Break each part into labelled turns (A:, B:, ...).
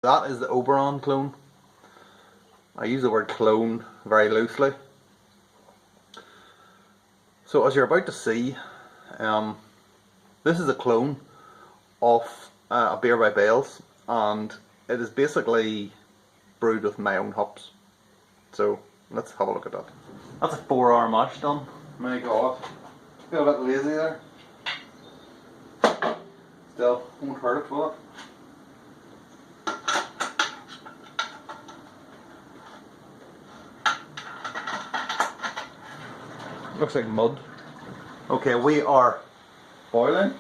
A: That is the Oberon clone. I use the word clone very loosely. So as you're about to see, this is a clone of a beer by Bales, and it is basically brewed with my own hops. So let's have a look at that. That's a 4-hour mash done. My god. Feel a bit lazy there. Still, won't hurt it, will it? Looks like mud. Okay, we are boiling.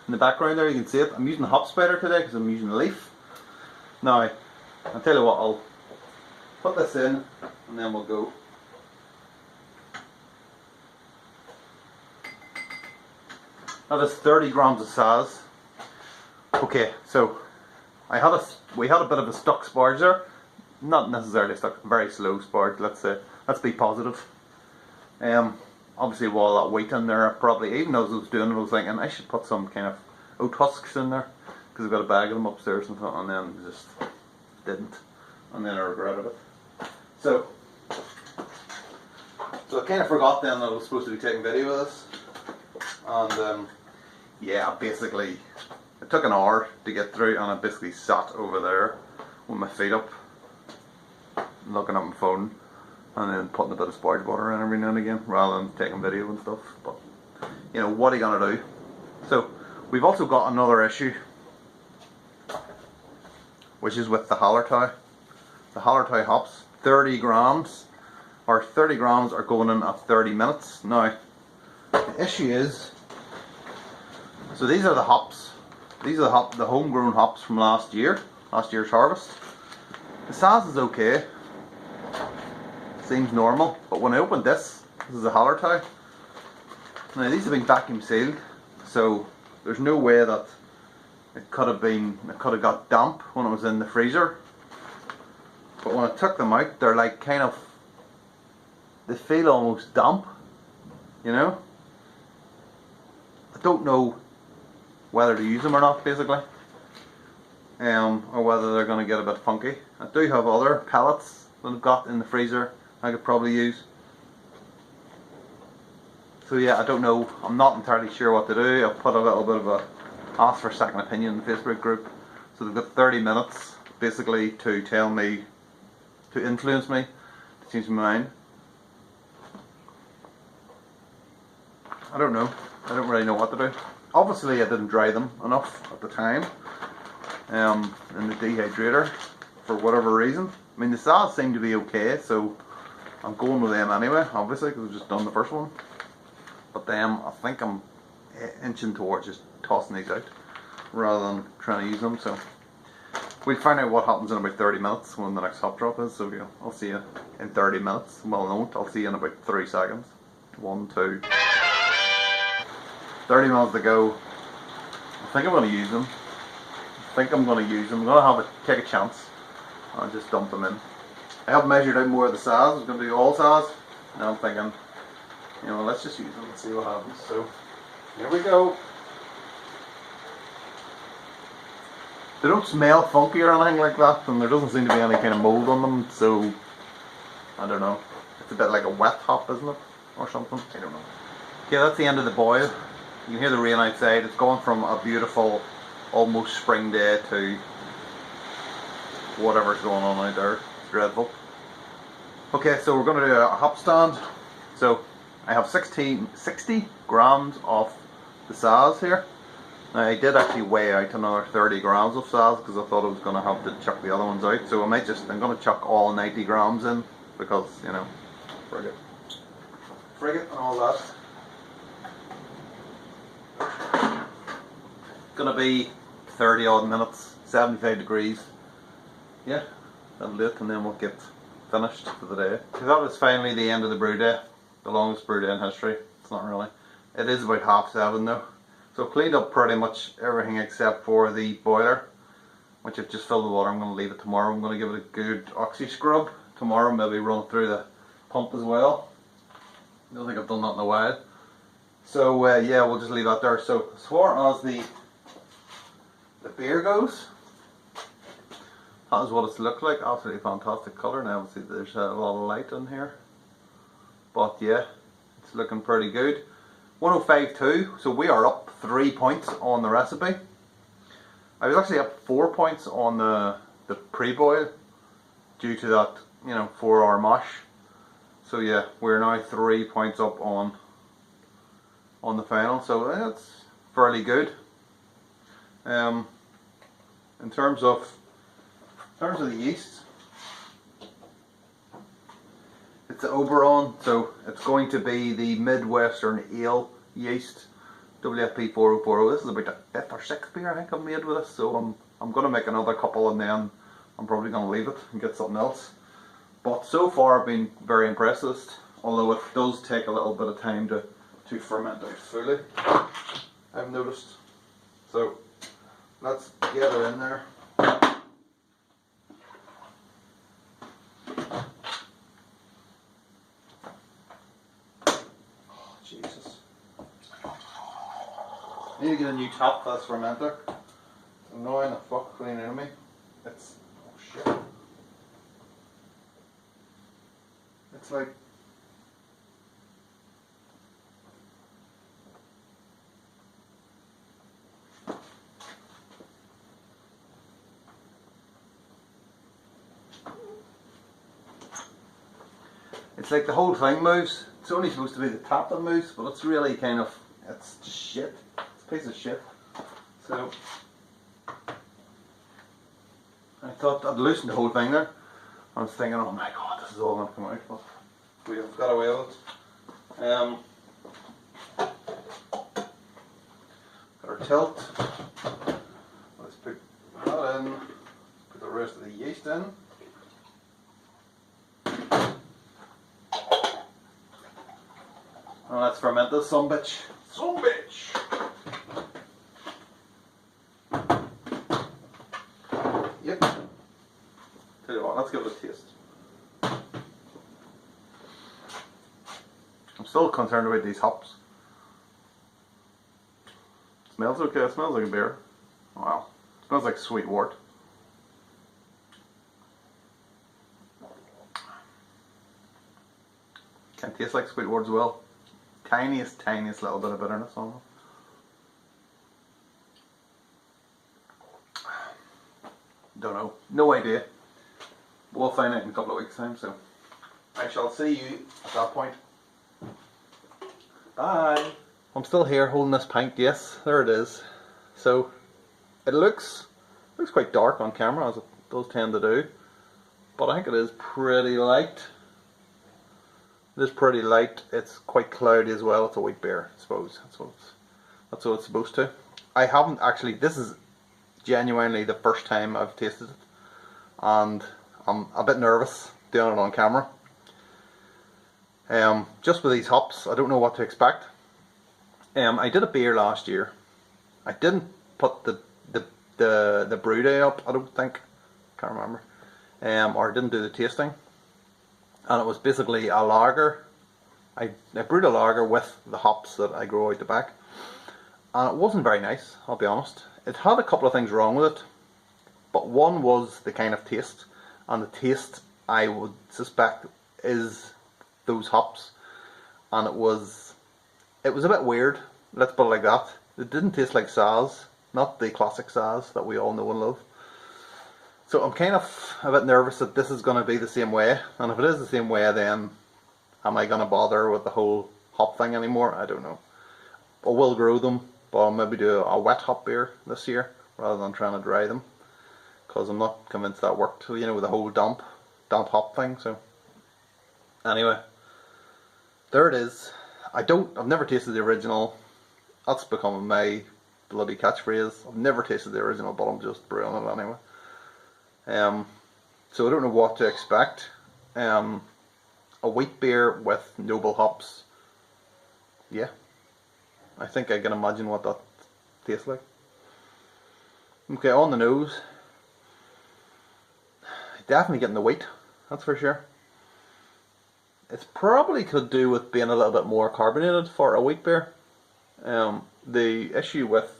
A: In the background there you can see it. I'm using a hop spider today because I'm using a leaf. Now, I'll tell you what, I'll put this in and then we'll go. That is 30 grams of Saz. Okay, so we had a bit of a stuck sparge there. Not necessarily stuck, very slow sparge, let's say. Let's be positive. Obviously with all that wheat in there, probably, even as I was doing it, I was thinking I should put some kind of oat husks in there, because I've got a bag of them upstairs and then just didn't, and then I regretted it. So I kind of forgot then that I was supposed to be taking video of this, and yeah, basically it took an hour to get through, and I basically sat over there with my feet up, looking at my phone, and then putting a bit of sparge butter in every now and again, rather than taking video and stuff. But you know, what are you gonna do? So we've also got another issue, which is with the Hallertau. The Hallertau hops, 30 grams are going in at 30 minutes. Now the issue is, so these are the hops. These are the homegrown hops from last year's harvest. The Saz is okay. Seems normal, but when I opened this is a Hallertau. Now these have been vacuum sealed, so there's no way that it could have got damp when it was in the freezer. But when I took them out, they're like they feel almost damp, you know. I don't know whether to use them or not, basically, or whether they're going to get a bit funky. I do have other pellets that I've got in the freezer I could probably use. So yeah, I don't know. I'm not entirely sure what to do. I've put a little bit of a ask for a second opinion in the Facebook group. So they've got 30 minutes basically to tell me, to influence me, to change my mind. I don't know. I don't really know what to do. Obviously I didn't dry them enough at the time in the dehydrator for whatever reason. I mean, the Saz seemed to be okay, so I'm going with them anyway, obviously, because I've just done the first one. But then I think I'm inching towards just tossing these out rather than trying to use them. So we'll find out what happens in about 30 minutes when the next hop drop is. So yeah, I'll see you in 30 minutes. Well, no, I'll see you in about 3 seconds. 1, 2. 30 minutes to go. I think I'm going to use them. I'm going to take a chance and just dump them in. I have measured out more of the Saz. It's going to be all Saz. Now I'm thinking, you know, let's just use them and see what happens. So here we go. They don't smell funky or anything like that, and there doesn't seem to be any kind of mold on them. So I don't know. It's a bit like a wet hop, isn't it, or something? I don't know. Okay, that's the end of the boil. You can hear the rain outside. It's gone from a beautiful, almost spring day to whatever's going on out there. It's dreadful. Okay, so we're going to do a hop stand. So I have 60 grams of the Saz here. Now I did actually weigh out another 30 grams of Saz because I thought I was going to have to chuck the other ones out. So I'm going to chuck all 90 grams in because, you know, frig it and all that. It's going to be 30 odd minutes, 75 degrees. Yeah, that'll do it, and then we'll get finished for the day. So that was finally the end of the brew day, the longest brew day in history. It's not really. It is about 7:30 though. So I've cleaned up pretty much everything except for the boiler, which I've just filled with water. I'm going to leave it tomorrow. I'm going to give it a good oxy scrub tomorrow, maybe run it through the pump as well. I don't think I've done that in a while. So yeah, we'll just leave that there. So as far as the beer goes, that is what it's looked like. Absolutely fantastic colour. Now obviously there's a lot of light in here, but yeah, it's looking pretty good. 105.2, so we are up 3 points on the recipe. I was actually up 4 points on the pre-boil due to that, you know, 4-hour mash. So yeah, we're now 3 points up on the final, so that's fairly good. In terms of the yeast, it's the Oberon, so it's going to be the Midwestern Ale yeast, WFP 4040. This is about the 5th or 6th beer I think I've made with this, so I'm going to make another couple and then I'm probably going to leave it and get something else. But so far I've been very impressed with this, although it does take a little bit of time to ferment out fully, I've noticed. So let's get it in there. Jesus. I need to get a new top for this fermenter. It's annoying the fuck clean out of me. It's, oh shit. It's like, the whole thing moves. It's only supposed to be the top that moves, but it's really kind of, it's just shit. It's a piece of shit. So I thought I'd loosen the whole thing there. I was thinking, oh my god, this is all going to come out, but we have got away with it. Got our tilt. Let's put that in. Put the rest of the yeast in. And let's ferment this sumbitch. Sumbitch! Yep. Tell you what, let's give it a taste. I'm still concerned about these hops. Smells okay, it smells like a beer. Wow. It smells like sweet wort. Can taste like sweet wort as well. Tiniest little bit of bitterness on it. Don't know. No idea. We'll find out in a couple of weeks' time, so I shall see you at that point. Bye. I'm still here holding this pint. Yes, there it is. So it looks quite dark on camera, as it does tend to do, but I think it is pretty light. It is pretty light. It's quite cloudy as well. It's a wheat beer, I suppose. That's what it's supposed to. I haven't actually. This is genuinely the first time I've tasted it, and I'm a bit nervous doing it on camera. Just with these hops, I don't know what to expect. I did a beer last year. I didn't put the brew day up. I don't think. Can't remember. Or I didn't do the tasting. And it was basically a lager. I brewed a lager with the hops that I grow out the back, and it wasn't very nice, I'll be honest. It had a couple of things wrong with it, but one was the kind of taste, and the taste I would suspect is those hops, and it was a bit weird, let's put it like that. It didn't taste like Saaz, not the classic Saaz that we all know and love. So I'm kind of a bit nervous that this is going to be the same way, and if it is the same way, then am I going to bother with the whole hop thing anymore? I don't know. I will grow them, but I'll maybe do a wet hop beer this year rather than trying to dry them, because I'm not convinced that worked, you know, with the whole damp hop thing. So anyway, there it is. I've never tasted the original. That's becoming my bloody catchphrase. I've never tasted the original, but I'm just brewing it anyway. So I don't know what to expect. A wheat beer with noble hops. Yeah, I think I can imagine what that tastes like. Okay, on the nose, definitely getting the wheat, that's for sure. It's probably could do with being a little bit more carbonated for a wheat beer. The issue with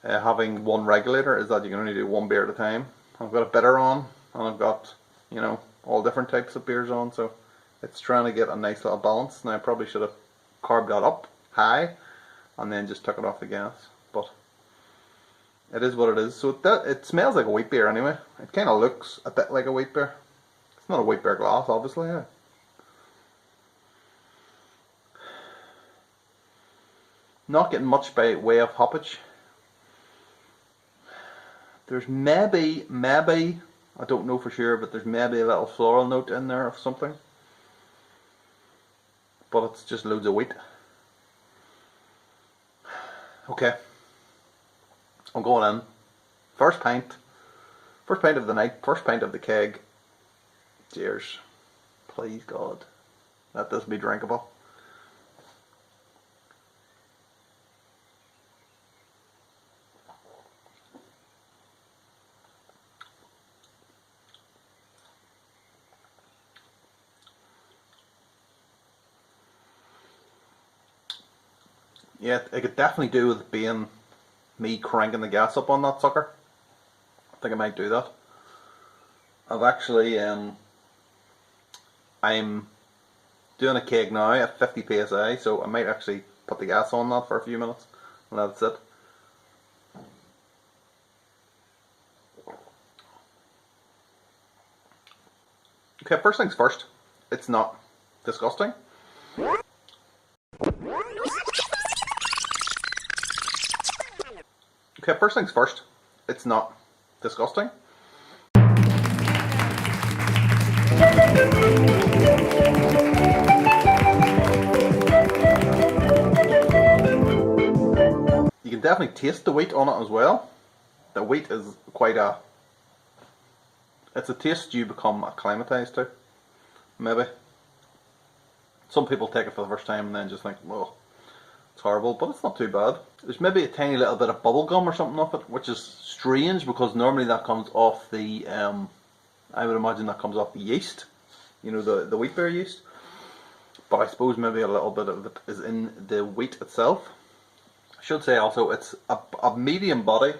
A: having one regulator is that you can only do one beer at a time. I've got a bitter on, and I've got, you know, all different types of beers on, so it's trying to get a nice little balance. Now I probably should have carved that up high and then just took it off the gas, but it is what it is. So it smells like a wheat beer anyway. It kind of looks a bit like a wheat beer. It's not a wheat beer glass, obviously. Yeah. Not getting much by way of hoppage. There's maybe, I don't know for sure, but there's maybe a little floral note in there of something. But it's just loads of wheat. Okay. I'm going in. First pint of the night, first pint of the keg. Cheers. Please God, let this be drinkable. Yeah, it could definitely do with being me cranking the gas up on that sucker. I think I might do that. I've actually, I'm doing a keg now at 50 psi, so I might actually put the gas on that for a few minutes and let it sit. Okay, first things first, it's not disgusting. Okay, first things first, it's not disgusting. You can definitely taste the wheat on it as well. The wheat is quite it's a taste you become acclimatized to, maybe. Some people take it for the first time and then just think, well, it's horrible, but it's not too bad. There's maybe a tiny little bit of bubble gum or something off it, which is strange because normally that comes off the, I would imagine that comes off the yeast, you know, the wheat beer yeast. But I suppose maybe a little bit of it is in the wheat itself. I should say also it's a medium body.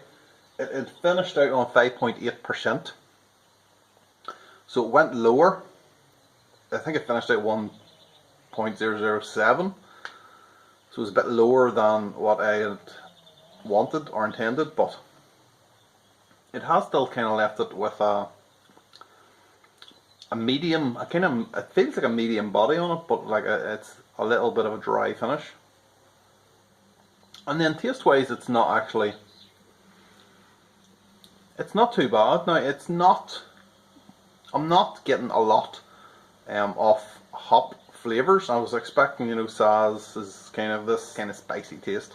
A: It finished out on 5.8%. So it went lower. I think it finished at 1.007. So it's a bit lower than what I had wanted or intended, but it has still kind of left it with a medium, it feels like a medium body on it, but like it's a little bit of a dry finish. And then taste wise, it's not too bad. Now it's not, I'm not getting a lot of hop flavours. I was expecting, you know, Saz is kind of this kind of spicy taste.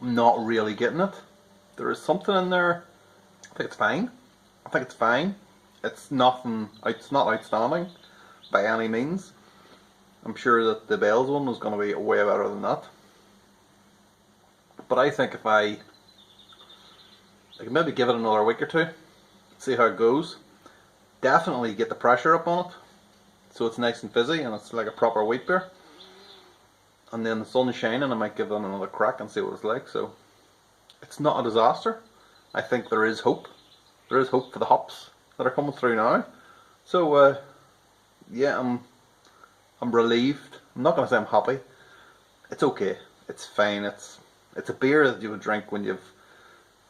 A: I'm not really getting it. There is something in there. I think it's fine. It's nothing. It's not outstanding by any means. I'm sure that the Bell's one was going to be way better than that. But I think if I can maybe give it another week or two, see how it goes. Definitely get the pressure up on it, so it's nice and fizzy and it's like a proper wheat beer. And then the sun is shining, I might give it another crack and see what it's like. So it's not a disaster. I think there is hope. There is hope for the hops that are coming through now. So yeah, I'm relieved. I'm not going to say I'm happy. It's okay. It's fine. It's a beer that you would drink when you've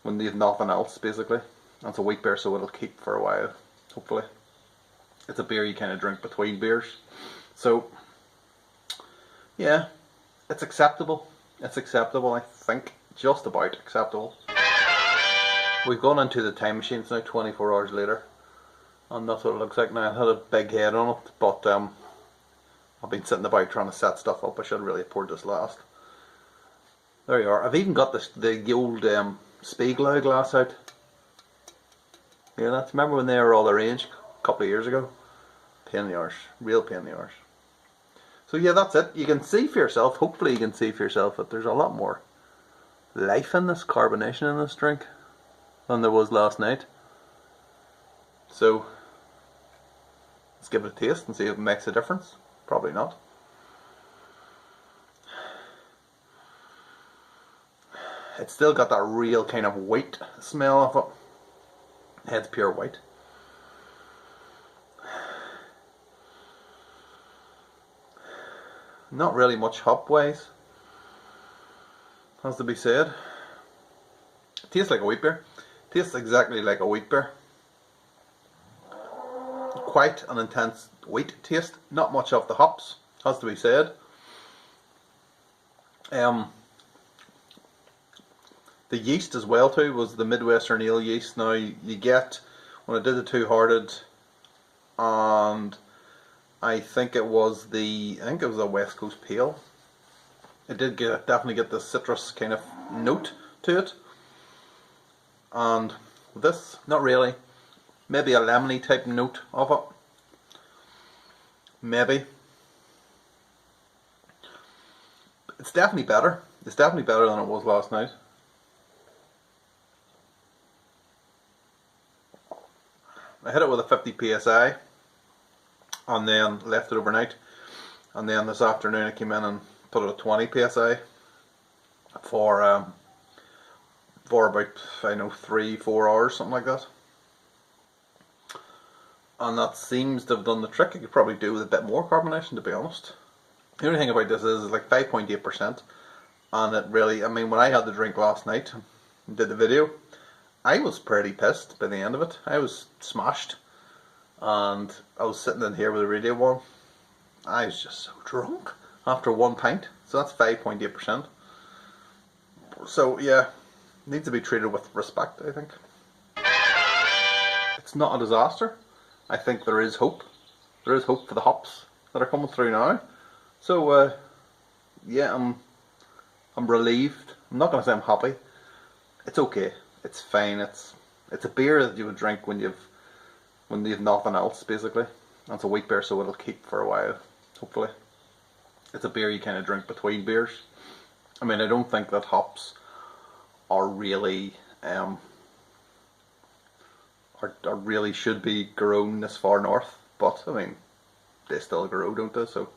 A: nothing else, basically. And it's a wheat beer, so it'll keep for a while, hopefully. It's a beer you kind of drink between beers. So yeah, it's acceptable. It's acceptable, I think. Just about acceptable. We've gone into the time machine. It's now 24 hours later, and that's what it looks like now. It had a big head on it, but I've been sitting about trying to set stuff up. I should really have poured this last. There you are. I've even got the old Spiegelau glass out. Yeah, that's, remember when they were all the rage a couple of years ago? Pain in the arse. Real pain in the arse. So yeah, that's it. You can see for yourself, hopefully you can see for yourself that there's a lot more life in this, carbonation in this drink than there was last night. So let's give it a taste and see if it makes a difference. Probably not. it's still got that real kind of white smell of it. It's pure white. Not really much hop wise, has to be said. It tastes like a wheat beer. It tastes exactly like a wheat beer. Quite an intense wheat taste. Not much of the hops, has to be said. The yeast as well too was the Midwestern Ale yeast. Now you get, when I did the Two Hearted, and I think it was a West Coast Pale. It did definitely get the citrus kind of note to it. And this, not really. Maybe a lemony type note of it. Maybe. It's definitely better. It's definitely better than it was last night. I hit it with a 50 psi and then left it overnight, and then this afternoon I came in and put it at 20 psi for about, I know, 3-4 hours, something like that. And that seems to have done the trick. You could probably do with a bit more carbonation, to be honest. The only thing about this is it's like 5.8%, and it really, I mean, when I had the drink last night and did the video, I was pretty pissed by the end of it. I was smashed, and I was sitting in here with the radio on. I was just so drunk after 1 pint. So that's 5.8%. So yeah, it needs to be treated with respect, I think. It's not a disaster. I think there is hope. There is hope for the hops that are coming through now. So yeah, I'm relieved. I'm not going to say I'm happy. It's okay. It's fine. It's a beer that you would drink when you've nothing else, basically. It's a wheat beer, so it'll keep for a while, hopefully. It's a beer you kind of drink between beers. I mean, I don't think that hops are really are really should be grown this far north, but I mean, they still grow, don't they? So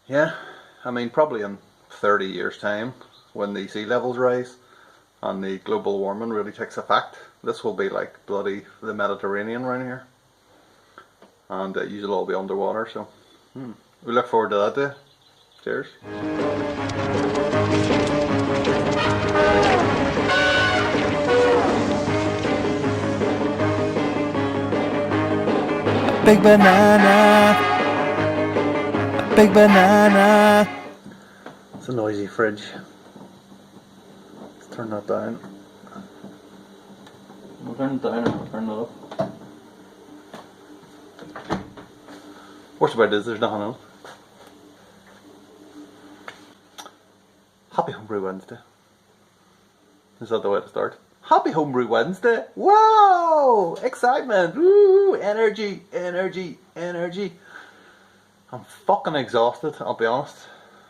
A: yeah, I mean, probably in 30 years' time, when the sea levels rise and the global warming really takes effect, this will be like bloody the Mediterranean around here, and usually all be underwater. So we look forward to that day. Cheers. Big banana, big banana. It's a noisy fridge. Let's turn that down. We'll turn it down and we'll turn it up. Worst about it is there's nothing else. Happy Homebrew Wednesday. Is that the way to start? Happy Homebrew Wednesday! Wow! Excitement! Woo! Energy! Energy! Energy! I'm fucking exhausted, I'll be honest.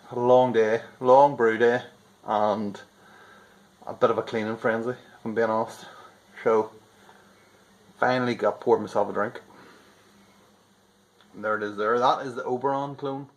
A: Had a long day, long brew day, and a bit of a cleaning frenzy, if I'm being honest. So, finally poured myself a drink. And there it is there. That is the Oberon clone.